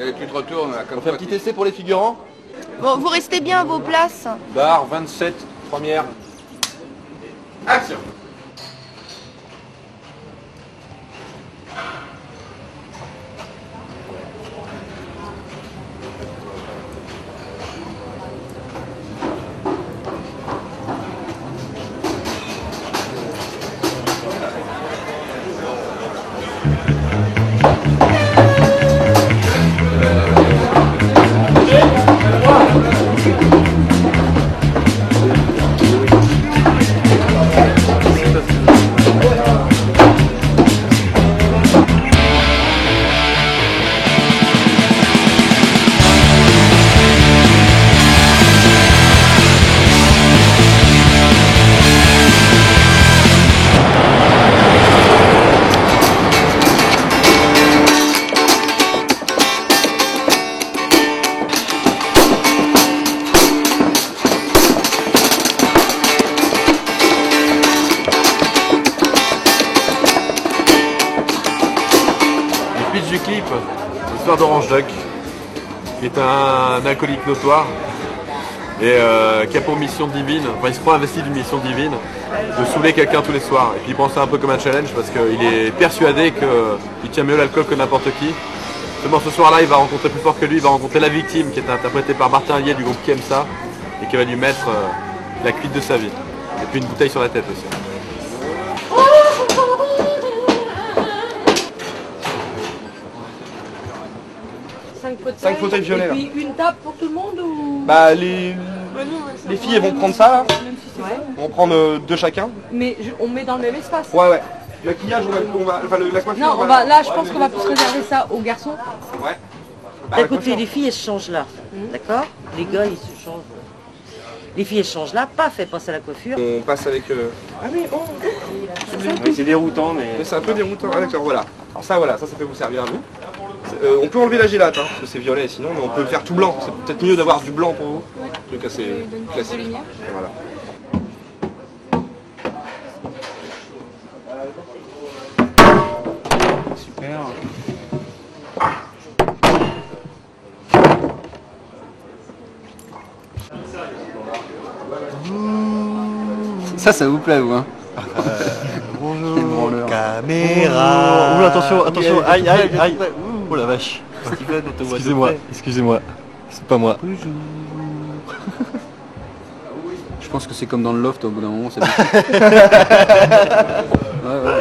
Et tu te retournes là, comme On fait un petit essai pour les figurants. Bon, vous restez bien à vos places. Barre 27, première. Action. Du clip, l'histoire d'Orange Duck, qui est un alcoolique notoire et qui a pour mission divine, enfin il se croit investi d'une mission divine, de saouler quelqu'un tous les soirs. Et puis il prend ça un peu comme un challenge parce qu'il est persuadé qu'il tient mieux l'alcool que n'importe qui. Seulement ce soir-là, il va rencontrer plus fort que lui, il va rencontrer la victime qui est interprétée par Martin Lier du groupe Qui aime ça et qui va lui mettre la cuite de sa vie. Et puis une bouteille sur la tête aussi. 5 fauteuils violets. Et puis une table pour tout le monde ou... Bah les filles elles vont prendre ça là. Ouais. On va prendre 2 chacun. Mais on met dans le même espace. Ouais. Le maquillage, la coiffure. Non, là je pense qu'on va plus réserver ça aux garçons. Ouais. D'un côté, les filles elles se changent là, d'accord? Les gars ils se changent. Les filles elles se changent là, paf, elles passent à la coiffure. On passe avec. Ah oui, oh. C'est déroutant, mais C'est un peu déroutant. Ah d'accord, voilà. Alors ça peut vous servir à vous. On peut enlever la gélate, hein, parce que c'est violet sinon, mais on peut le faire tout blanc. C'est peut-être mieux d'avoir du blanc pour vous. Ouais. Un truc assez classique. Voilà. super. Ça vous plaît, vous, hein? Bonjour, caméra. Ouh, attention, aïe. Oh la vache. Excusez-moi. C'est pas moi. Je pense que c'est comme dans le loft, au bout d'un moment, c'est bien. Ouais.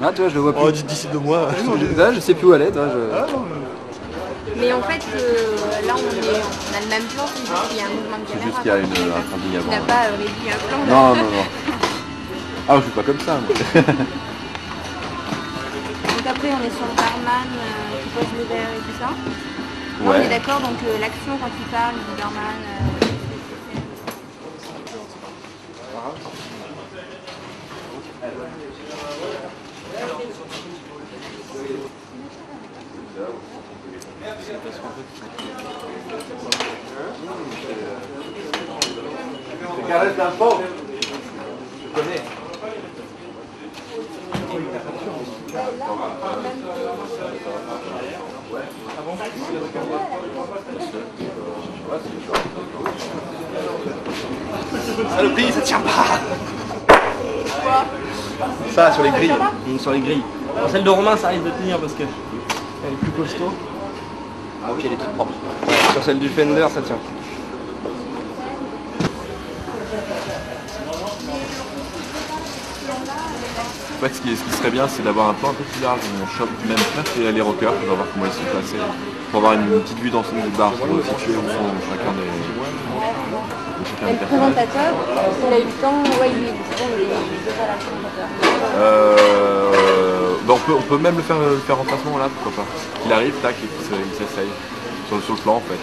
Ah, tu vois, je le vois plus. Oh, d'ici 2 mois. Je sais plus où aller, toi. Mais en fait, là, on a le même plan, c'est juste qu'il y a un mouvement de C'est caméra. juste qu'il y a un travelling Tu avant. n'as pas réduit un plan. Non. Ah, je suis pas comme ça, moi. Donc après, on est sur le barman qui pose le verre et tout ça. Là, on Ouais. est d'accord, donc l'action quand il parle du barman. C'est caresse d'un pauvre. Je connais. Ça le plie, ça tient pas. Ça sur les grilles. Sur les grilles. Alors, celle de Romain, ça risque de tenir parce que elle est plus costaud. Ah oui, elle est toute propre. Sur celle du Fender, ça tient. En fait, ce qui serait bien, c'est d'avoir un plan un peu plus large. On chope même presque les rockers, on va voir comment ils sont placés. Pour avoir une petite vue d'ensemble du bar, pour situer où sont chacun des Et le présentateur, il a eu le temps, ouais, il est déjà là, le présentateur. On peut même le faire en placement là, pourquoi pas. Qu'il arrive, tac, et qu'il s'essaye. Sur le plan en fait.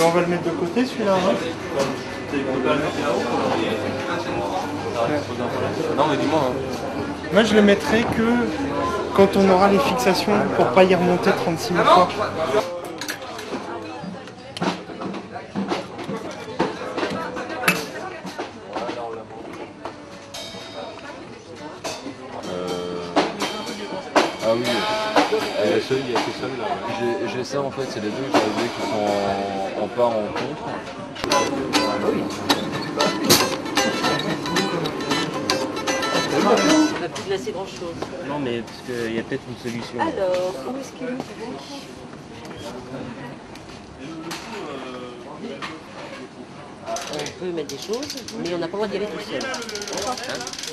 On va le mettre de côté celui-là. Hein. Non mais dis-moi. Moi je le mettrai que quand on aura les fixations pour pas y remonter 36 000 fois. il y a que seul là. J'ai ça en fait, c'est les deux que j'avais qui sont en part en contre. On va plus glacer grand chose. Non, mais parce qu'il y a peut-être une solution. Alors, où est-ce qu'il est? On peut mettre des choses, mais on n'a pas le droit d'y aller tout seul.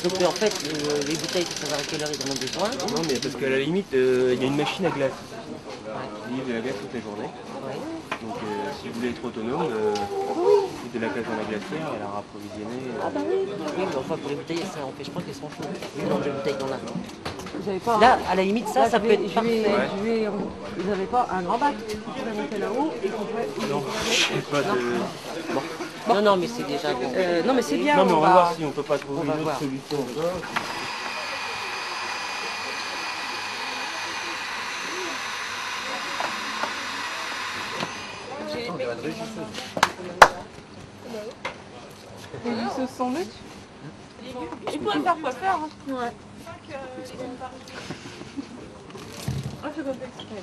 Donc en fait, les bouteilles, il faut savoir à quelle heure ils en ont besoin. Non, mais parce qu'à la limite, il y a une machine à glace qui livre de la glace toute la journée. Ouais. Donc si vous voulez être autonome, mettez la glace dans la glacière et la rapprovisionner. Ah bah oui, oui, mais enfin pour les bouteilles, ça empêche pas qu'elles sont chaudes. Non, les bouteilles dans la. Vous avez pas Là, à la limite, ça peut être parfait. Vous n'avez pas un grand bac qui pourrait monter là-haut et qu'on peut... Non, je sais pas de... Non, non, mais c'est déjà bon. non, mais c'est bien. Non, mais on va voir si on peut pas trouver on va une autre voir. solution. Les lycées sandwich. Il pourrait faire quoi faire. Hein. Ouais. Ah, c'est pas fait exprès.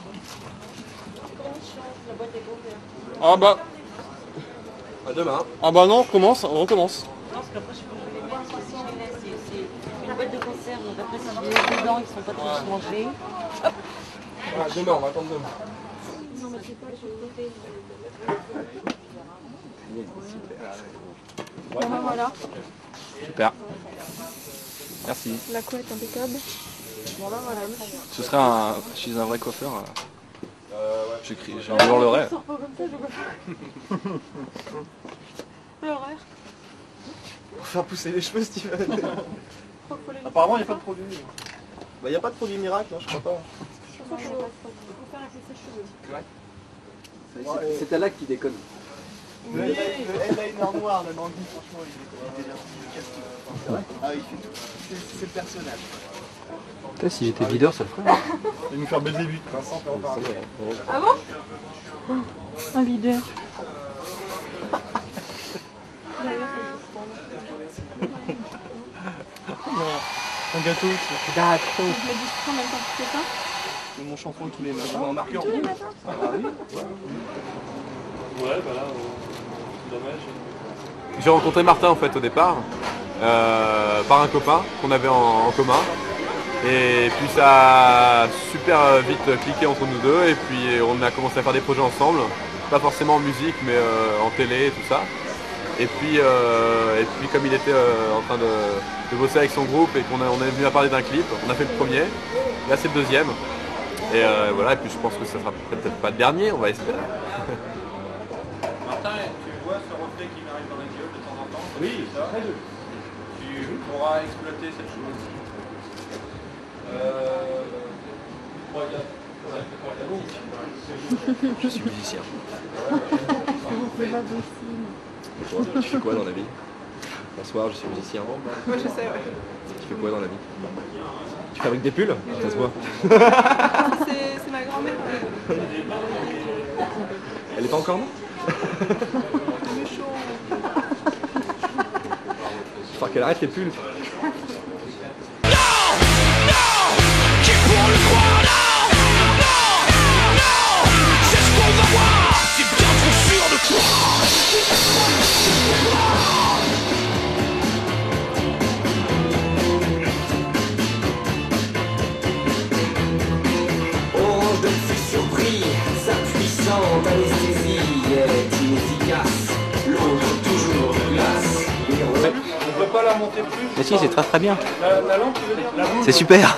Ah bah. À demain. Ah bah non, on recommence. Non, parce qu'après, je peux les mettre si je les laisse. C'est une boîte de conserve, donc après, si je les laisse dedans, ils ne sont pas tous mangés. Ah, demain, on va attendre demain. Non, mais c'est pas sur le côté. Bon, ben voilà. Super. Merci. La couette impeccable. Bon, ben voilà, monsieur. Ce serait chez un vrai coiffeur. J'en hurlerais. Sors pas comme ça, je vois. L'horaire. Pour faire pousser les cheveux, Steven. Apparemment, il n'y a pas de produit. Bah, il n'y a pas de produit miracle, hein, je crois pas. Faut faire un sèche-cheveux. C'est à là qui déconne. Le headliner noir, là, dans le lit, franchement, il est C'est vrai? Ah, il fait tout. C'est le personnage. Putain, si j'étais videur, ça le ferait. Il va nous faire baiser vite. Vincent, on va en parler. Ah bon? Un videur. Un gâteau, Gâteau. Je me dis en même temps que tu fais ça? c'est mon shampoing tous les matins. En marquant. Tous les matins? Ah oui. Ouais, bah là, dommage. J'ai rencontré Martin en fait au départ, par un copain qu'on avait en commun. Et puis ça a super vite cliqué entre nous deux et puis on a commencé à faire des projets ensemble. Pas forcément en musique mais en télé et tout ça. Et puis comme il était en train de bosser avec son groupe et qu'on est venu à parler d'un clip, on a fait le premier, là c'est le deuxième. Et voilà, et puis je pense que ça sera peut-être pas le dernier, on va espérer. Martin, tu vois ce reflet qui m'arrive dans la gueule de temps en temps? Oui, ça. Tu pourras exploiter cette chose. Je suis musicien. Tu fais quoi dans la vie? Bonsoir, je suis musicien. Moi, je sais, ouais. Tu fais quoi dans la vie? Tu fabriques des pulls? Ça se voit. C'est ma grand-mère. Elle est pas encore née? Il faut qu'elle arrête les pulls. Orange de fut surpris, sa puissante anesthésie est inefficace. L'autre toujours de glace. On peut pas la monter plus. Mais si, c'est très très bien. La lampe, tu veux dire? C'est super.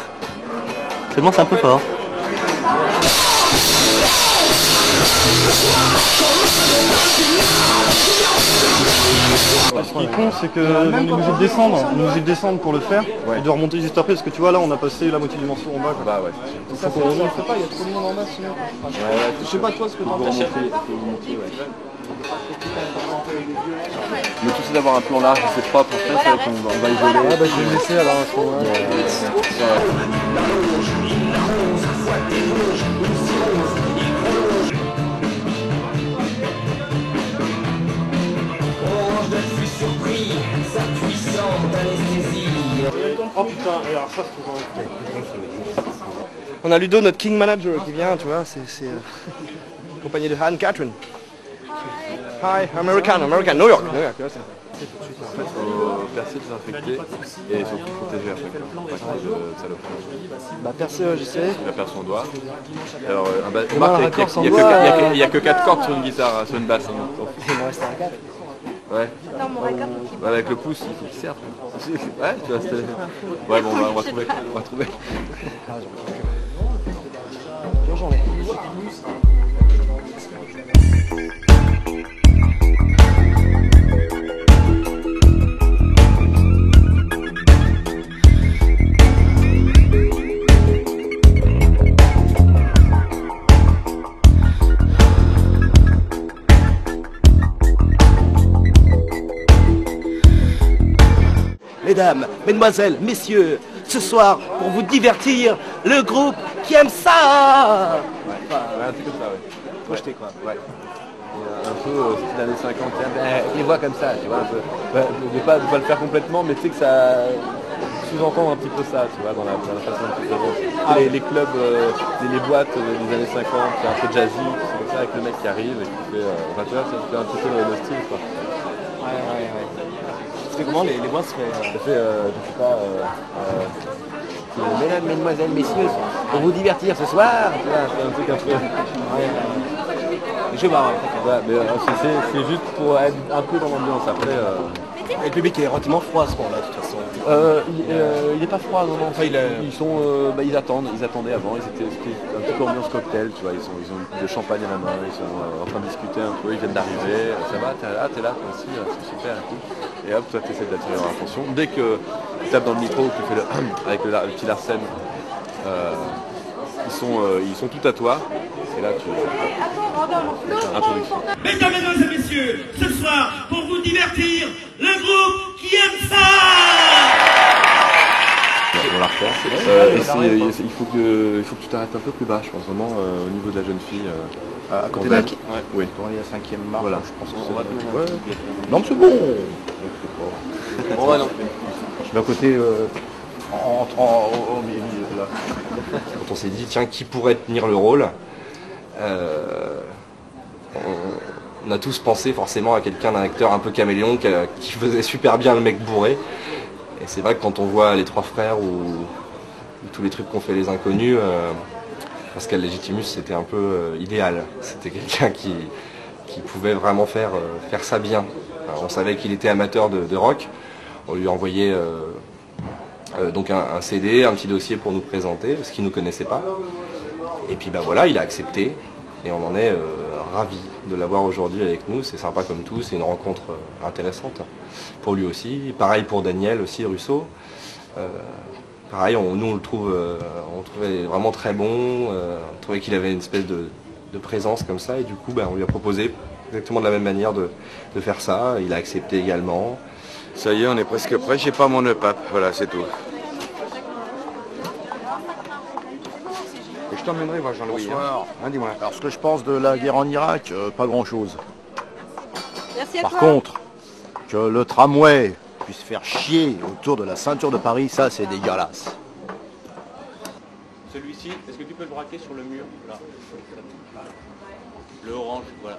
Seulement c'est un peu fort. Ce qui est con, c'est que nous est de descendre pour le faire et de remonter juste après parce que tu vois là on a passé la moitié du morceau en bas. Quoi. Bah ouais. Donc ça, on ne le fait pas, il y a trop de monde en bas sinon. Je sais pas toi ce que t'en penses. Le tout c'est d'avoir un plan large, c'est propre, en fait, on va isoler. Ah bah je vais le laisser alors à ce moment-là. Orange de fut surpris, sa puissante anesthésie. Oh putain, et alors ça c'est toujours On a Ludo, notre king manager, qui vient, tu vois, c'est accompagné de Anne-Catherine. Hi, American, New York. Tu vois, Il faut percer, désinfecter et surtout protéger à chaque fois. Pas qu'il y ait de saloperies. bah percé, j'essaie. La perce en doigt. Alors, remarque, raccord il n'y a que 4 cordes sur une guitare, sur une basse. Il me reste un 4. Ouais. Non, mon raccord. Ouais, avec le pouce, il faut qu'il serve. Ouais, tu vois, c'était... Ouais, bon, on va trouver. On va trouver. Bonne journée. Mesdames, mesdemoiselles, messieurs, ce soir, pour vous divertir, le groupe qui aime ça. Ouais, un truc comme ça, ouais. Projeté quoi. Ouais. Et un peu style années 50, les voix comme ça, tu vois, un peu. De pas le faire complètement, mais tu sais que ça sous-entend un petit peu ça, tu vois, dans la façon dont tu présentes. Les clubs, les boîtes des années 50, c'est un peu jazzy, c'est comme ça, avec le mec qui arrive et qui fait... enfin, tu vois, ça fait un petit peu le style, quoi. Ouais. Tu fais comment les voix se fait Ça fait, je sais pas... Mesdames, mesdemoiselles, messieurs, pour vous divertir ce soir, tu vois, c'est un truc un peu... Je sais pas, ouais, mais c'est juste pour être un peu dans l'ambiance. Après, et le public est relativement froid à ce moment-là, de toute façon. il n'est pas froid, non. Enfin, ils attendaient avant. C'était un petit peu ambiance cocktail, tu vois. Ils ont de champagne à la main, ils sont en train de discuter un peu, ils viennent d'arriver. Ça va, t'es là, toi aussi, c'est super et tout. Et hop, toi, tu essaies d'attirer leur attention. Dès que tu tapes dans le micro, tu fais avec le petit Larsen, ils sont tout à toi. Et là, tu introduction. Mesdames, mesdemoiselles, messieurs, ce soir, pour vous divertir, le groupe qui aime ça. On la refaire. Il faut que tu t'arrêtes un peu plus bas, je pense, vraiment au niveau de la jeune fille. À côté de la... Oui. Pour aller à 5e marche, Voilà. je pense que Ouais. c'est... Non mais c'est bon. Bon, ouais, non. Je vais à côté au milieu là. Quand on s'est dit, tiens, qui pourrait tenir le rôle, on a tous pensé forcément à quelqu'un, d'un acteur un peu caméléon qui faisait super bien le mec bourré. Et c'est vrai que quand on voit les trois frères ou tous les trucs qu'ont fait les inconnus, Pascal Légitimus c'était un peu idéal. C'était quelqu'un qui pouvait vraiment faire ça bien. Alors, on savait qu'il était amateur de rock. On lui a envoyé donc un CD, un petit dossier pour nous présenter, parce qu'il ne nous connaissait pas. Et puis bah voilà, il a accepté. Et on en est ravis de l'avoir aujourd'hui avec nous. C'est sympa comme tout, c'est une rencontre intéressante pour lui aussi. Pareil pour Daniel aussi, Russo. Pareil, nous on le trouvait vraiment très bon. On trouvait qu'il avait une espèce de présence comme ça. Et du coup, on lui a proposé exactement de la même manière de faire ça. Il a accepté également. Ça y est, on est presque prêt. J'ai pas mon EPAP. Voilà, c'est tout. Et je t'emmènerai voir Jean-Louis. Bonsoir. Hein, dis-moi. Alors ce que je pense de la guerre en Irak, pas grand-chose. Merci à Par toi. contre, que le tramway puisse faire chier autour de la ceinture de Paris, ça c'est dégueulasse. Celui-ci, est-ce que tu peux le braquer sur le mur là? Le orange, voilà.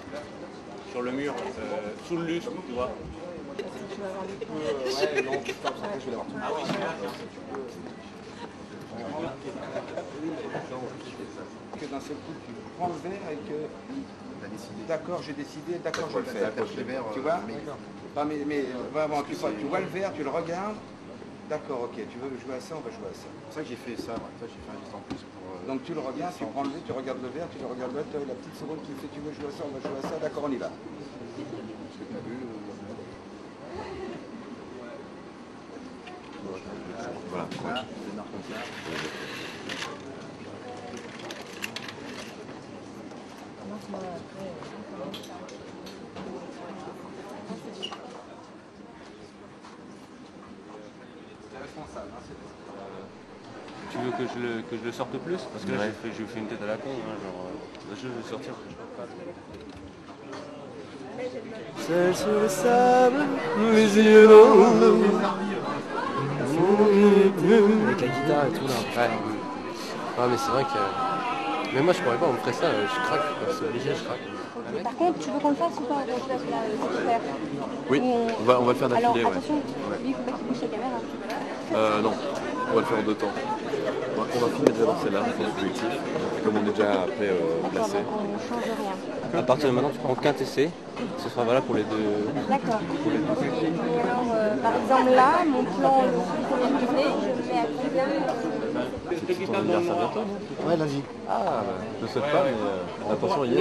Sur le mur, sous le lustre, tu vois. Ouais, non, je vais l'avoir tout. Ah oui, Que d'un seul coup, tu prends le verre et que... D'accord, j'ai décidé, d'accord, je le fais. Tu vois? Pas mais vraiment, tu vois le verre, tu le regardes. D'accord, ok, tu veux jouer à ça, on va jouer à ça. C'est ça que j'ai fait ça, j'ai fait un juste en plus pour... Donc tu le regardes, tu prends le verre, tu regardes le verre, tu le regardes l'autre, la petite seconde qui fait tu veux jouer à ça, on va jouer à ça, d'accord, on y va. Voilà. Tu veux que je le sorte plus? Parce que là, j'ai fait une tête à la con. Hein, genre, je vais le sortir. Je peux pas. Seul sur le sable, les yeux dans l'eau. Avec la guitare et tout là. Ouais. Ah mais c'est vrai que... Mais moi je pourrais pas, on me ferait ça, je craque, c'est obligé, je craque. Ok. Par contre, tu veux qu'on le fasse ou pas? On te laisse faire. Oui, on va le faire d'affilée. Alors Ouais. attention, lui, il faut pas qu'il bouge sa caméra. Non, on va le faire en 2 temps. On va filmer déjà dans celle-là, dans le collectif. Et comme on est déjà après placé. On ne change rien. À partir de maintenant, tu prends qu'un TC, ce sera valable pour les deux. D'accord. Et alors, par exemple là, mon plan, le qu'on vient de donner, je le mets à combien C'est ton anniversaire bientôt, non? Ouais, lundi. Ah, je ne souhaite pas, mais attention, il ne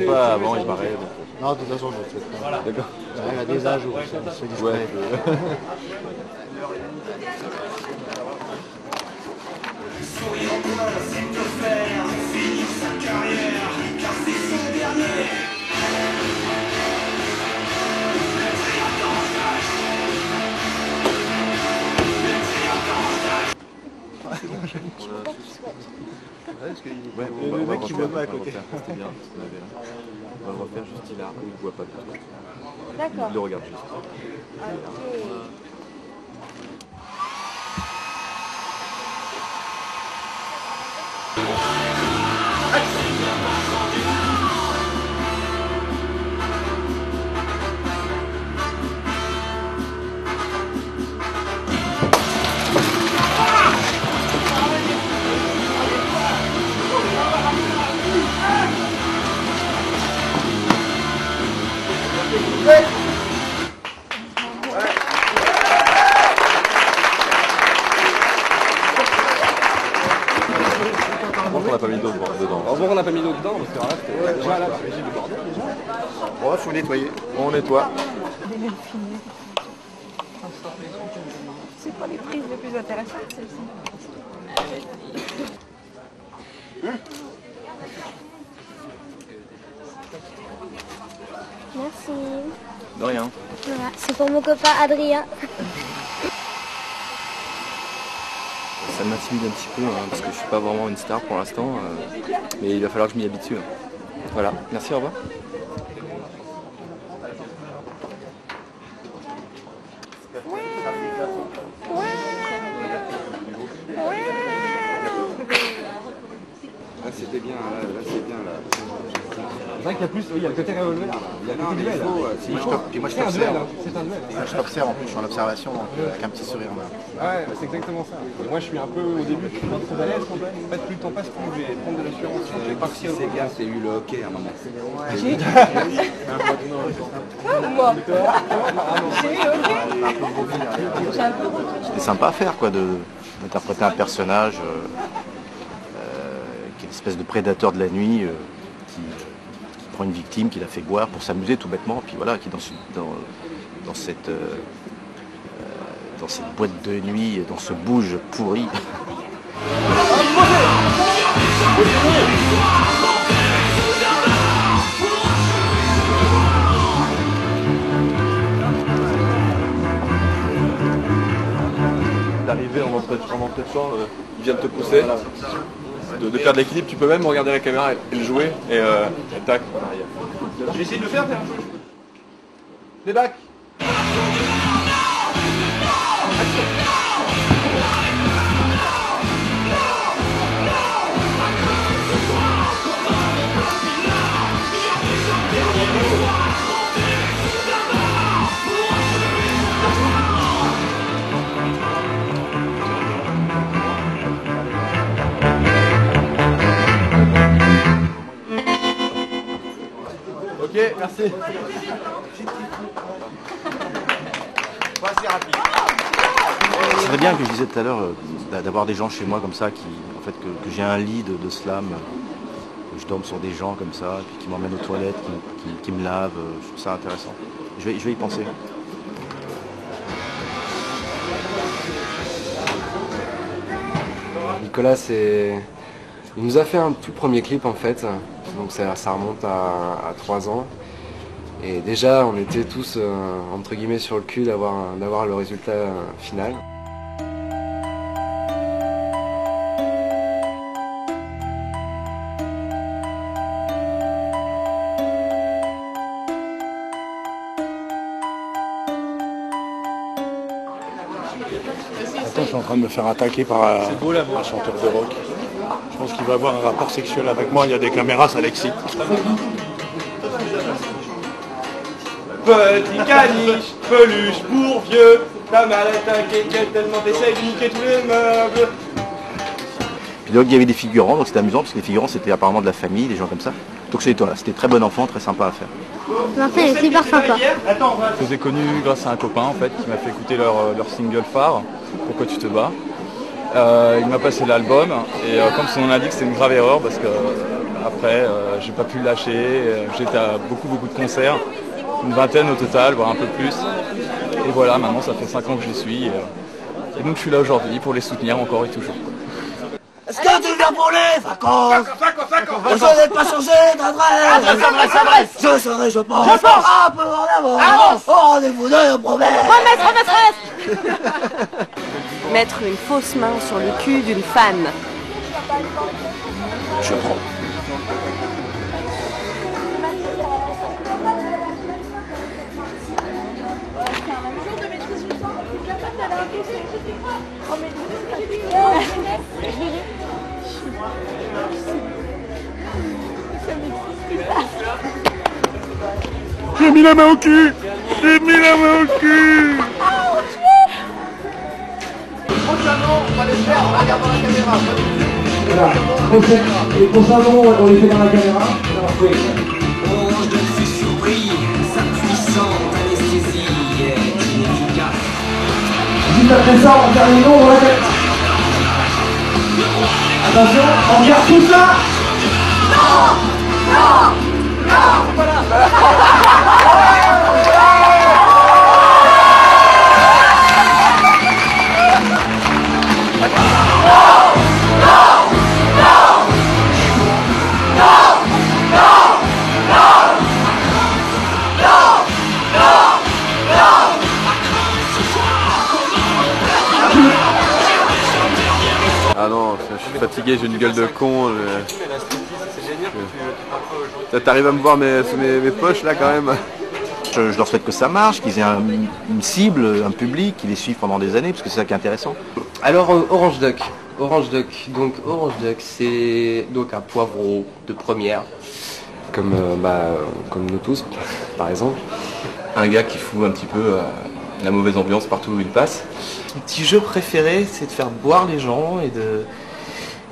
faut pas avant, il paraît. Non, de toute façon, je ne le souhaite pas. D'accord. Il y a des âges où c'est discret. Ouais. C'est de faire finir sa carrière, car c'est son dernier. Le mec qui veut pas à côté. C'était bien, ce qu'on avait là. On va le refaire juste là, où il ne voit pas tout. D'accord. Il le regarde juste. Ok. Heureusement qu'on n'a pas mis d'eau dedans. Heureusement qu'on n'a pas mis d'eau dedans, parce que là, c'était déjà là, j'ai du bordel déjà. Bon, il faut nettoyer. On nettoie. C'est pas les prises les plus intéressantes, celles-ci. Merci. De rien. Voilà, c'est pour mon copain Adrien. Ça m'intimide un petit peu, parce que je suis pas vraiment une star pour l'instant. Mais il va falloir que je m'y habitue. Voilà, merci, au revoir. Là c'était bien, là c'est bien là. C'est vrai qu'il y a plus, il y a le côté révolvé là. Il y a le côté duel. Puis moi je C'est un duel, t'observe. hein. C'est un duel. Je t'observe en plus, je suis en observation, donc avec un petit sourire. Ouais, c'est exactement ça. Et moi je suis un peu au début, je suis pas très à l'aise quand même. En fait, plus le temps passe, plus je vais prendre de l'assurance. Je vais partir au C'est bien, c'est eu le hockey à un moment. Moi. C'est sympa à faire, quoi, d'interpréter un personnage qui est une espèce de prédateur de la nuit, qui prend une victime, qui la fait boire pour s'amuser tout bêtement, puis voilà, qui est dans cette boîte de nuit, dans ce bouge pourri. D'arriver en entrée de champ, il vient de te pousser, de perdre l'équilibre, tu peux même regarder la caméra et le jouer, et tac, en arrière. Je vais essayer de le faire, les bacs. Ok, merci. Ce serait bien, que je disais tout à l'heure, d'avoir des gens chez moi comme ça, que j'ai un lit de slam, où je dorme sur des gens comme ça, puis qui m'emmènent aux toilettes, qui me lavent, je trouve ça intéressant. Je vais y penser. Nicolas, il nous a fait un tout premier clip en fait, donc ça remonte à 3 ans. Et déjà, on était tous, entre guillemets, sur le cul d'avoir le résultat final. Attends, je suis en train de me faire attaquer par un chanteur de rock. pense qu'il va avoir un rapport sexuel avec moi, il y a des caméras, ça l'excite. Petit caniche, peluche pour vieux, ta mallette inquiète tellement t'essayes de niquer tous les meubles. Puis donc il y avait des figurants, donc c'était amusant parce que les figurants c'était apparemment de la famille, des gens comme ça. Donc c'était très bon enfant, très sympa à faire. C'est super sympa. Je les ai connus grâce à un copain en fait qui m'a fait écouter leur single phare, Pourquoi tu te bats. Il m'a passé l'album et comme son nom l'indique c'est une grave erreur parce que après j'ai pas pu le lâcher, j'étais à beaucoup de concerts, une vingtaine au total, voire un peu plus. Et voilà, maintenant ça fait 5 ans que j'y suis et donc je suis là aujourd'hui pour les soutenir encore et toujours. Est-ce que tu viens pour les vacances? Je n'ai pas changé d'adresse. Je serai, je pense, un peu en avance. Au rendez-vous de promesse. Promesse. Mettre une fausse main sur le cul d'une fan. Je prends. J'ai mis la main au cul. J'ai mis la main au cul. Prochainement, on va les faire, on regarde dans la caméra. Voilà, les prochains noms, on les fait dans la caméra. Orange de fut surpris, sa puissante anesthésie est inefficace. Juste après ça, on va faire les noms dans la caméra. Attention, on regarde tout ça. Ah non, je suis fatigué, j'ai une gueule de con. T'arrives à me voir sous mes poches là quand même. Je leur souhaite que ça marche, qu'ils aient une cible, un public, qu'ils les suivent pendant des années, parce que c'est ça qui est intéressant. Alors Orange Duck. Donc Orange Duck, c'est donc un poivreau de première, comme nous tous, par exemple. Un gars qui fout un petit peu la mauvaise ambiance partout où il passe. Mon petit jeu préféré, c'est de faire boire les gens et de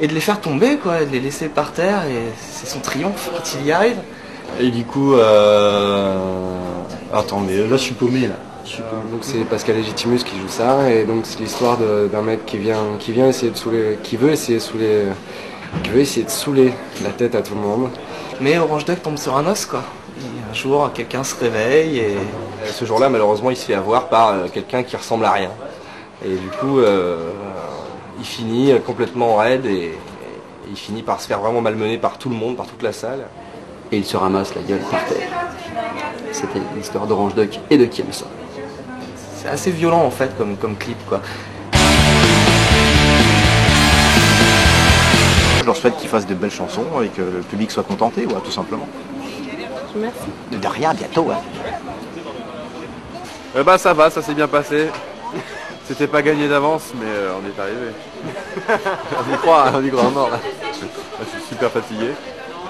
les faire tomber, quoi, de les laisser par terre, et c'est son triomphe quand il y arrive. Et du coup, attends, mais là je suis paumé là. Donc c'est Pascal Légitimus qui joue ça, et donc c'est l'histoire d'un mec qui vient essayer de saouler, qui veut essayer de saouler la tête à tout le monde. Mais Orange Duck tombe sur un os, quoi. Et un jour, quelqu'un se réveille et... Ce jour-là, malheureusement, il se fait avoir par quelqu'un qui ressemble à rien. Et du coup, il finit complètement raide et il finit par se faire vraiment malmener par tout le monde, par toute la salle. Et il se ramasse la gueule par terre. C'était l'histoire d'Orange Duck et de Kim, ça. C'est assez violent en fait comme clip, quoi. Je leur souhaite qu'ils fassent de belles chansons et que le public soit contenté, ouais, tout simplement. Merci. De rien, bientôt. Hein. Bah ça va, ça s'est bien passé. C'était pas gagné d'avance, mais on est arrivé. on y croit à mort là. Je suis super fatigué.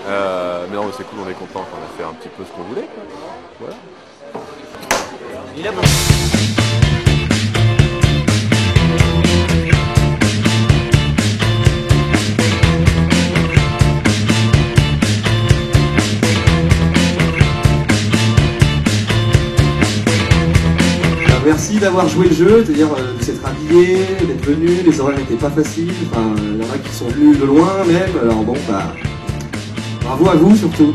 Mais non, c'est cool, on est content, on a fait un petit peu ce qu'on voulait. Voilà. Il est bon. Merci d'avoir joué le jeu, c'est-à-dire de s'être habillé, d'être venu, les horaires n'étaient pas faciles, enfin, il y en a qui sont venus de loin même, alors bon, bah, bravo à vous surtout.